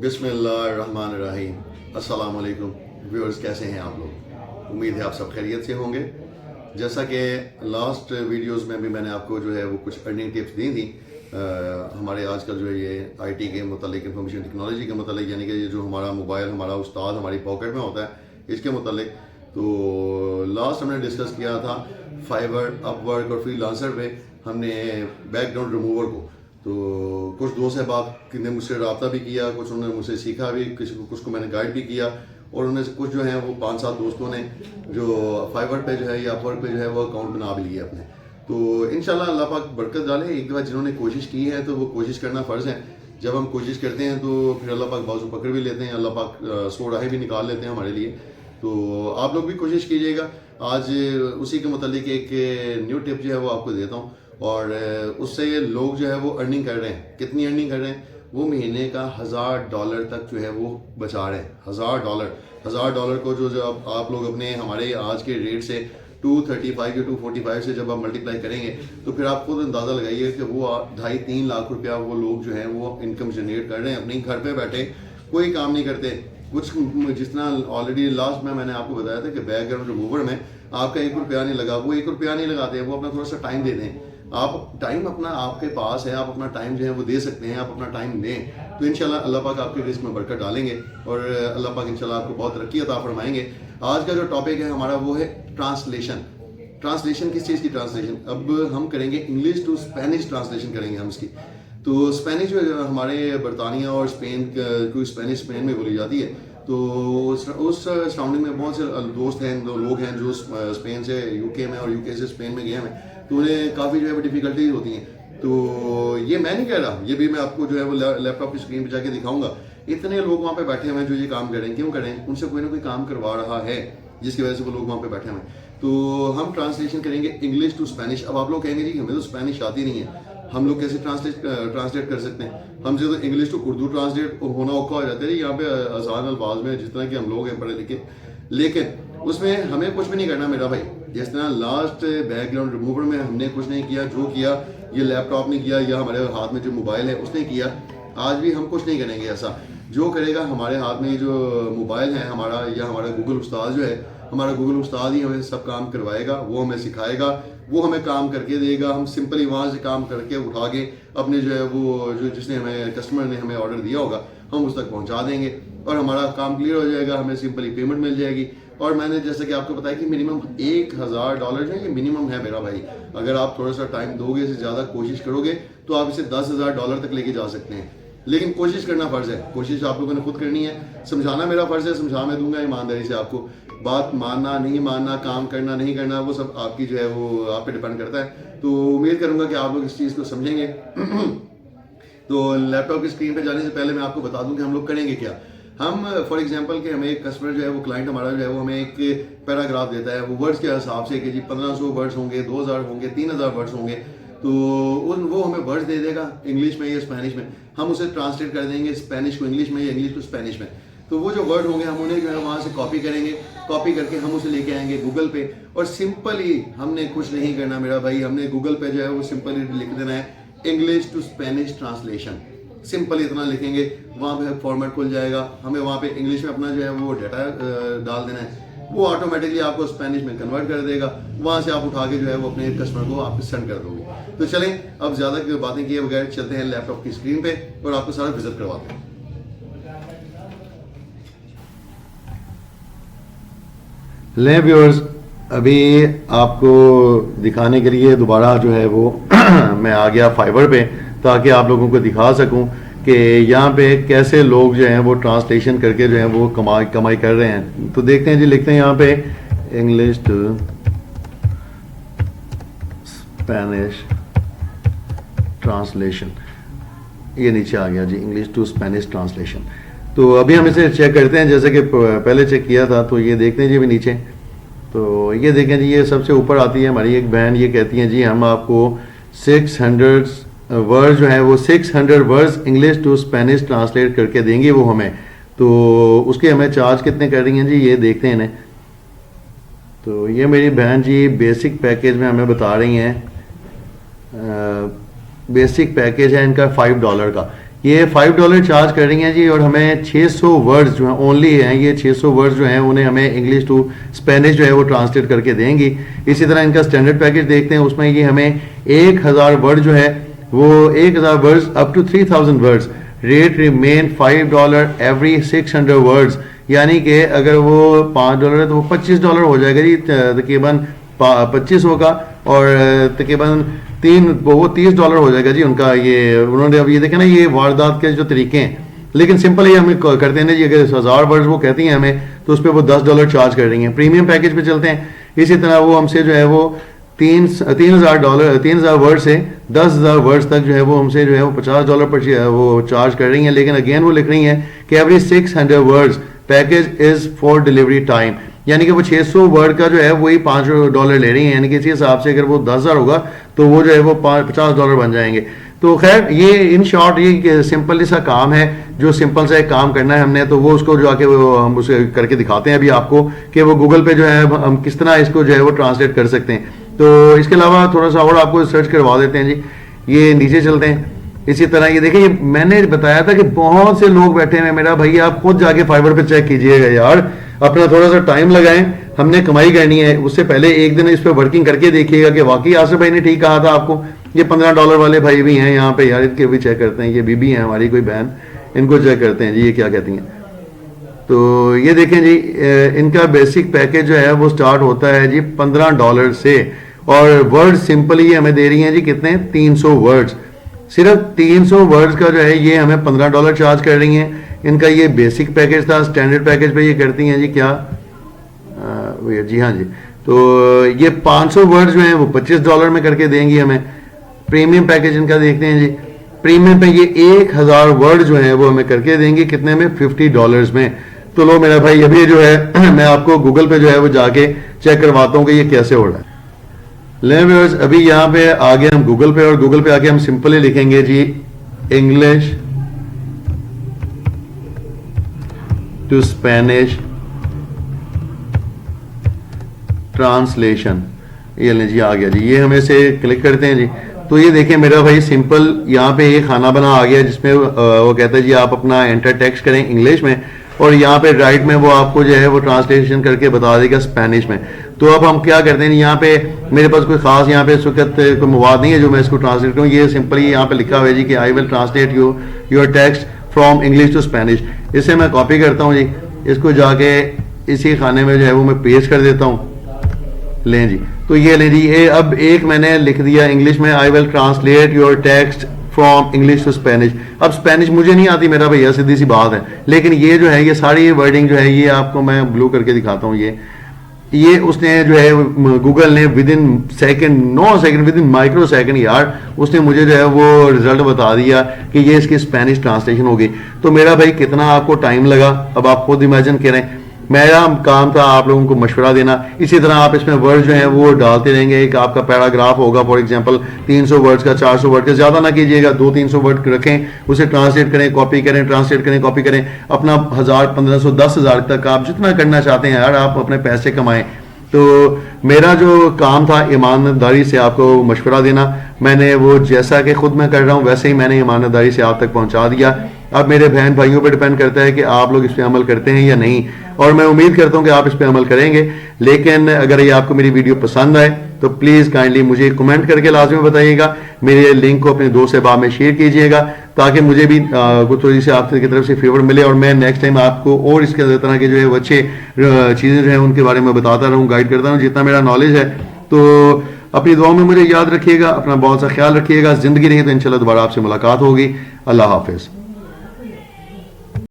बिस्मिल्लाहिर्रहमानिर्रहीम। अस्सलाम वालेकुम व्यूअर्स, कैसे हैं आप लोग? उम्मीद है आप सब खैरियत से होंगे। जैसा कि लास्ट वीडियोस में भी मैंने आपको जो है वो कुछ अर्निंग टिप्स दी थी हमारे आजकल जो है ये आईटी के मतलब इंफॉर्मेशन टेक्नोलॉजी के मतलब, यानी कि ये जो हमारा मोबाइल हमारा उस्ताद हमारी पॉकेट में होता है इसके मतलब। तो लास्ट हमने डिस्कस किया था फाइवर, अपवर्क और फ्रीलांसर पे हमने बैकग्राउंड रिमूवर को। तो कुछ दोस्त अहबाब ने मुझसे रब्ता भी किया, कुछ उन्होंने मुझसे सीखा भी, किसी को कुछ को मैंने गाइड भी किया, और उनमें से कुछ जो हैं वो 5-7 दोस्तों ने जो फाइवर पे जो है या अपवर्क पे जो है वो अकाउंट बना भी लिए अपने। तो इंशाल्लाह अल्लाह पाक बरकत डाले। एक बार जिन्होंने कोशिश की है तो वो कोशिश करना फ़र्ज़ है। जब हम कोशिश करते हैं तो फिर अल्लाह पाक बाजू पकड़ भी लेते हैं, अल्लाह पाक 100 राहें भी निकाल लेते हैं हमारे लिए। तो आप लोग भी कोशिश कीजिएगा। आज उसी के मतलब एक न्यू टिप जो है वो आपको देता हूँ, और उससे लोग जो है वो अर्निंग कर रहे हैं। कितनी अर्निंग कर रहे हैं? वो महीने का $1000 तक जो है वो बचा रहे हैं। $1000 को जो जब आप लोग अपने हमारे आज के रेट से 235 या 245 से जब आप मल्टीप्लाई करेंगे तो फिर आप खुद अंदाज़ा लगाइए कि वो 2.5-3 लाख रुपया वो लोग जो हैं वो इनकम जनरेट कर रहे हैं अपने घर पे बैठे, कोई काम नहीं करते कुछ। जिस तरह ऑलरेडी लास्ट में मैंने आपको बताया था कि बैकग्राउंड रिमूवर में आपका 1 रुपया नहीं लगा, वो 1 रुपया नहीं लगाते, वो अपना थोड़ा सा टाइम दे दें। आप टाइम अपना आपके पास है, आप अपना टाइम जो है वो दे सकते हैं, आप अपना टाइम दें तो इंशाल्लाह अल्लाह पाक आपके रिस्क में बरकत डालेंगे और अल्लाह पाक इंशाल्लाह आपको बहुत तरक्की अता फरमाएंगे। आज का जो टॉपिक है हमारा वो है ट्रांसलेशन। ट्रांसलेशन किस चीज़ की ट्रांसलेशन? अब हम करेंगे इंग्लिश टू स्पेनिश ट्रांसलेशन करेंगे हम इसकी। तो स्पेनिश जो हमारे बरतानिया और स्पेन कोई स्पेनिश स्पेन में बोली जाती है, तो उस सराउंडिंग में बहुत से दोस्त हैं, दो लोग हैं जो स्पेन से यूके में और यूके से स्पेन में गए हैं, तो उन्हें काफ़ी जो है वो डिफ़िकल्टीज होती हैं। तो ये मैं नहीं कह रहा, ये भी मैं आपको जो है वो लैपटॉप की स्क्रीन पर जाके दिखाऊंगा। इतने लोग वहाँ पे बैठे हुए हैं जो ये काम करें, क्यों करें? उनसे कोई ना कोई काम करवा रहा है जिसकी वजह से वो लोग वहाँ पे बैठे हुए हैं। तो हम ट्रांसलेशन करेंगे इंग्लिश टू स्पेनिश। अब आप लोग कहेंगे जी हमें तो स्पेनिश आती नहीं है, हम लोग कैसे ट्रांसलेट कर सकते हैं? हमसे तो इंग्लिश टू उर्दू ट्रांसलेट होना औखा हो जाता है। यहाँ पे आसान अल्फाज में जिस तरह के हम लोग हैं पढ़े लिखे, लेकिन उसमें हमें कुछ भी नहीं करना मेरा भाई। जिस तरह लास्ट बैकग्राउंड रिमूवर में हमने कुछ नहीं किया, जो किया ये लैपटॉप ने किया या हमारे हाथ में जो मोबाइल है उसने किया, आज भी हम कुछ नहीं करेंगे ऐसा। जो करेगा हमारे हाथ में जो मोबाइल है हमारा, या हमारा गूगल उस्ताद जो है, हमारा गूगल उस्ताद ही हमें सब काम करवाएगा, वो हमें सिखाएगा, वो हमें काम करके देगा। हम सिंपली वहाँ से काम करके उठा के अपने जो है वो जो जिसने हमें कस्टमर ने हमें ऑर्डर दिया होगा हम उस तक पहुँचा देंगे और हमारा काम क्लियर हो जाएगा, हमें सिंपली पेमेंट मिल जाएगी। और मैंने जैसे कि आपको बताया कि मिनिमम $1000 जो है ये मिनिमम है मेरा भाई। अगर आप थोड़ा सा टाइम दोगे, इससे ज़्यादा कोशिश करोगे तो आप इसे $10,000 तक लेके जा सकते हैं। लेकिन कोशिश करना फ़र्ज़ है, कोशिश आप लोगों ने खुद करनी है। समझाना मेरा फ़र्ज़ है, समझा मैं दूंगा ईमानदारी से आपको। बात मानना नहीं मानना, काम करना नहीं करना, वो सब आपकी जो है वो आप पे डिपेंड करता है। तो उम्मीद करूँगा कि आप लोग इस चीज़ को समझेंगे। तो लैपटॉप की स्क्रीन पे जाने से पहले मैं आपको बता दूं कि हम लोग करेंगे क्या। हम फॉर एग्जांपल कि हमें एक कस्टमर जो है वो क्लाइंट हमारा जो है वो हमें एक पैराग्राफ देता है, वो वर्ड्स के हिसाब से कि जी 1500 वर्ड्स होंगे, 2000 होंगे, 3000 वर्ड्स होंगे। तो वो हमें वर्ड्स दे देगा इंग्लिश में या स्पेनिश में, हम उसे ट्रांसलेट कर देंगे स्पेनिश को इंग्लिश में या इंग्लिश को स्पेनिश में। तो वो जो वर्ड होंगे हम उन्हें जो है वहाँ से कॉपी करेंगे, कॉपी करके हम उसे लेके आएंगे गूगल पे, और सिंपली हमने कुछ नहीं करना मेरा भाई। हमने गूगल पे जो है वो सिंपली लिख देना है English to Spanish translation. Simple इतना लिखेंगे, वहाँ पे फॉर्मेट खुल जाएगा। हमें वहाँ पे इंग्लिश में अपना जो है वो डाटा डाल देना है, वो ऑटोमेटिकली आपको स्पेनिश में कन्वर्ट कर देगा। वहाँ से आप उठा के जो है वो अपने कस्टमर को आप सेंड कर दोगे। तो चलें अब ज़्यादा बातें किए बगैर चलते हैं लैपटॉप की स्क्रीन पे और आपको सारा विजिट करवाते हैं। लें व्यूअर्स, अभी आपको दिखाने के लिए दोबारा जो है वो मैं आ गया फाइवर पे, ताकि आप लोगों को दिखा सकूं कि यहाँ पे कैसे लोग जो हैं वो ट्रांसलेशन करके जो है वो कमाई कर रहे हैं। तो देखते हैं जी, लिखते हैं यहाँ पे इंग्लिश टू स्पेनिश ट्रांसलेशन, ये नीचे आ गया जी इंग्लिश टू स्पेनिश ट्रांसलेशन। तो अभी हम इसे चेक करते हैं, जैसे कि पहले चेक किया था। तो ये देखते हैं जी अभी नीचे, तो ये देखें जी, ये सबसे ऊपर आती है हमारी एक बहन, ये कहती हैं जी हम आपको 600 वर्ड्स जो है वो 600 words English to Spanish translate करके देंगी वो हमें। तो उसके हमें चार्ज कितने कर रही हैं जी, ये देखते हैं इन्हें। तो ये मेरी बहन जी बेसिक पैकेज में हमें बता रही हैं, बेसिक पैकेज है इनका $5 का। ये $5 चार्ज कर रही हैं जी, और हमें 600 वर्ड्स जो हैं ओनली हैं, ये 600 वर्ड्स जो हैं उन्हें हमें इंग्लिश टू स्पेनिश जो है वो ट्रांसलेट करके देंगी। इसी तरह इनका स्टैंडर्ड पैकेज देखते हैं, उसमें ये हमें 1000 वर्ड जो है वो 1000 words up to 3000 words, rate remain $5 every 600 words, यानी कि अगर वो $5 है तो वो $25 हो जाएगा जी, तकरीबन 25 होगा, और तकरीबन वो $30 हो जाएगा जी उनका। ये उन्होंने अब ये देखे ना ये वारदात के जो तरीके हैं, लेकिन सिंपल ही हम करते हैं ना जी, अगर 1000 वर्ड्स वो कहती हैं हमें तो उस पर वो $10 चार्ज कर रही हैं। प्रीमियम पैकेज पे चलते हैं, इसी तरह वो हमसे जो है वो 3000 वर्ड से 10,000 वर्ड्स तक जो है वो हमसे जो है वो $50 पर वो चार्ज कर रही हैं। लेकिन अगेन वो लिख रही हैं कि every 600 words package is for delivery time, यानी कि वो 600 वर्ड का जो है वही $5 ले रही हैं, यानी कि इसी हिसाब से अगर वो 10,000 होगा तो वो जो है वो $50 बन जाएंगे। तो खैर ये इन शॉर्ट ये सिंपल सा काम है, जो सिंपल सा एक काम करना है हमने, तो वो उसको जो आके वो हम उसे करके दिखाते हैं अभी आपको कि वो गूगल पे जो है हम किस तरह इसको जो है वो ट्रांसलेट कर सकते हैं। तो इसके अलावा थोड़ा सा और आपको सर्च करवा देते हैं जी। ये नीचे चलते हैं, इसी तरह ये देखिए, मैंने बताया था कि बहुत से लोग बैठे हैं, मेरा भैया आप खुद जाके फाइवर पे चेक कीजिएगा यार, अपना थोड़ा सा टाइम लगाएं, हमने कमाई करनी है। उससे पहले एक दिन इस पर वर्किंग करके देखिएगा कि वाकई आसिफ भाई ने ठीक कहा था आपको। ये $15 वाले भाई भी हैं यहाँ पे यार, इनके भी चेक करते हैं। ये बीबी हैं हमारी कोई बहन, इनको चेक करते हैं जी ये क्या कहती हैं। तो ये देखें जी, इनका बेसिक पैकेज जो है वो स्टार्ट होता है जी $15 से, और वर्ड सिंपली ये हमें दे रही हैं जी कितने, 300 वर्ड्स, सिर्फ 300 वर्ड्स का जो है ये हमें $15 चार्ज कर रही हैं। इनका ये बेसिक पैकेज था। स्टैंडर्ड पैकेज पे ये करती हैं जी क्या, जी हाँ जी, तो ये 500 वर्ड्स जो हैं वो $25 में करके देंगी हमें। प्रीमियम पैकेज इनका देखते हैं जी, प्रीमियम पे ये 1000 वर्ड जो है वो हमें करके देंगे कितने में, $50 में। तो लो मेरा भाई अभी जो है मैं आपको गूगल पे जो है वो जाके चेक करवाता हूँ कि ये कैसे हो रहा है। ले व्यूअर्स, अभी यहाँ पे आगे हम गूगल पे, और गूगल पे आके हम सिंपली लिखेंगे जी इंग्लिश टू स्पेनिश ट्रांसलेशन, ये लें जी आ गया जी। ये हमें से क्लिक करते हैं जी, तो ये देखें मेरा भाई सिंपल यहाँ पे एक खाना बना आ गया जिसमें वो कहता है जी आप अपना एंटर टेक्स्ट करें इंग्लिश में, और यहाँ पे राइट में वो आपको जो है वो ट्रांसलेशन करके बता देगा स्पेनिश में। तो अब हम क्या करते हैं, यहाँ पे मेरे पास कोई खास यहाँ पे इस वक्त कोई मवाद नहीं है जो मैं इसको ट्रांसलेट करूँ। ये सिंपली यहाँ पे लिखा हुआ है जी कि I will translate your text from English to Spanish. इसे मैं कॉपी करता हूँ जी, इसको जाके इसी खाने में जो है वो मैं पेस्ट कर देता हूँ। लें जी, तो ये लें जी, ये अब एक मैंने लिख दिया इंग्लिश में, I will translate your text from English to Spanish. अब स्पेनिश मुझे नहीं आती मेरा भैया, सीधी सी बात है, लेकिन ये जो है ये सारी वर्डिंग जो है ये आपको मैं ब्लू करके दिखाता हूँ। ये उसने जो है गूगल ने with in second, 9 second, with in micro second यार, उसने मुझे जो है वो रिजल्ट बता दिया कि ये इसकी स्पेनिश ट्रांसलेशन होगी। तो मेरा भाई कितना आपको टाइम लगा, अब आप खुद इमेजिन करें। मेरा काम था आप लोगों को मशवरा देना। इसी तरह आप इसमें वर्ड जो है वो डालते रहेंगे। एक आपका पैराग्राफ होगा फॉर एग्जांपल 300 वर्ड्स का, 400 वर्ड का, ज़्यादा ना कीजिएगा, 200-300 वर्ड रखें, उसे ट्रांसलेट करें, कॉपी करें, ट्रांसलेट करें, कॉपी करें। अपना 1000, 1500, 10,000 तक आप जितना करना चाहते हैं यार, आप अपने पैसे कमाएं। तो मेरा जो काम था ईमानदारी से आपको मशवरा देना, मैंने वो जैसा कि खुद मैं कर रहा हूँ वैसे ही मैंने ईमानदारी से आप तक पहुँचा दिया। अब मेरे बहन भाइयों पे डिपेंड करता है कि आप लोग इस पे अमल करते हैं या नहीं, और मैं उम्मीद करता हूं कि आप इस पे अमल करेंगे। लेकिन अगर ये आपको मेरी वीडियो पसंद आए तो प्लीज़ काइंडली मुझे कमेंट करके लाजमी बताइएगा। मेरे लिंक को अपने दोस्त अहबाब में शेयर कीजिएगा ताकि मुझे भी थोड़ी सी आपकी तरफ से फेवर मिले, और मैं नेक्स्ट टाइम आपको और इसके तरह के जो है अच्छे चीज़ें जो है उनके बारे में बताता रहूँ, गाइड करता रहूँ जितना मेरा नॉलेज है। तो अपनी दुआओं में मुझे याद रखिएगा, अपना बहुत सा ख्याल रखिएगा। ज़िंदगी रही तो इंशाल्लाह दोबारा आपसे मुलाकात होगी। अल्लाह हाफिज़।